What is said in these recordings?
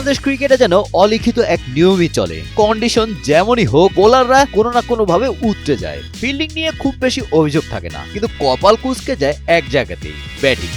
বাংলাদেশ ক্রিকেটে যেন অলিখিত এক নিয়মই চলে, কন্ডিশন যেমনই হোক বোলাররা কোনো না কোনো ভাবে উতরে যায়। ফিল্ডিং নিয়ে খুব বেশি অভিযোগ থাকে না, কিন্তু কপাল কুঁচকে যায় এক জায়গাতেই, ব্যাটিং।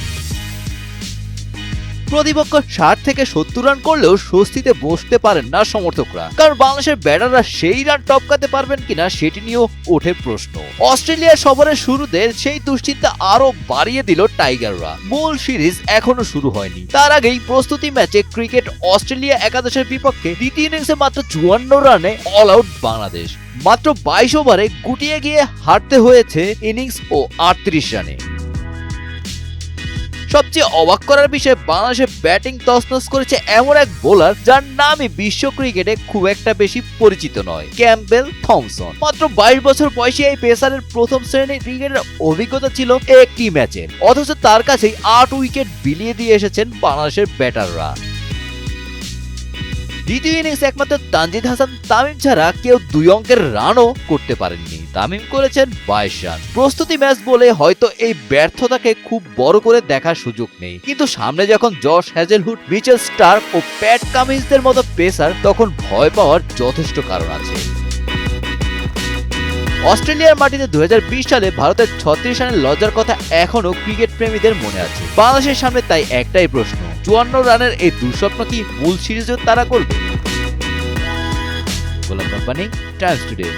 প্রতিপক্ষ 60 থেকে 70 রান করলেও স্বস্তিতে বসতে পারেন না সমর্থকরা, কারণ বাংলাদেশের ব্যাটাররা সেই রান টপকাতে পারবেন কিনা সেটি নিয়েও ওঠে প্রশ্ন। অস্ট্রেলিয়ার সফরের শুরুতে সেই দুশ্চিন্তা আরো বাড়িয়ে দিল টাইগাররা। মূল সিরিজ এখনো শুরু হয়নি, তার আগেই প্রস্তুতি ম্যাচে ক্রিকেট অস্ট্রেলিয়া একাদশের বিপক্ষে দ্বিতীয় ইনিংসে মাত্র 54 রানে অল আউট বাংলাদেশ। মাত্র 22 ওভারে গুটিয়ে গিয়ে হারতে হয়েছে ইনিংস ও 38 রানে। সবচেয়ে অবাক করার বিষয়, বাংলাদেশের ব্যাটিং তছনছ করেছে এমন এক বোলার যার নামই বিশ্ব ক্রিকেটে খুব একটা বেশি পরিচিত নয়, ক্যাম্পবেল থমসন। মাত্র 22 বছর বয়সী এই পেসারের প্রথম শ্রেণীর ক্রিকেটের অভিজ্ঞতা ছিল একটি ম্যাচের, অথচ তার কাছেই 8 উইকেট বিলিয়ে দিয়ে এসেছেন বাংলাদেশের ব্যাটাররা। দ্বিতীয় ইনিংসে একমাত্র তানজিদ হাসান তামিম ছাড়া কেউ 2 অঙ্কের রানও করতে পারেননি। তামিম করেছেন 22 রান। প্রস্তুতি ম্যাচ বলে হয়তো এই ব্যর্থতাকে খুব বড় করে দেখার সুযোগ নেই, কিন্তু সামনে যখন জশ হ্যাজেলউড, মিচেল স্টার্ক ও প্যাট কামিন্সদের মতো পেসার, তখন ভয় পাওয়ার যথেষ্ট কারণ আছে। অস্ট্রেলিয়ার মাটিতে 2020 সালে ভারতের 36 রানের লজ্জার কথা এখনো ক্রিকেট প্রেমীদের মনে আছে। বাংলাদেশের সামনে তাই একটাই প্রশ্ন, 54 রানের এই দুঃস্বপ্ন কি মূল সিরিজেও তারা করবে? Golam Rabbani, Times today.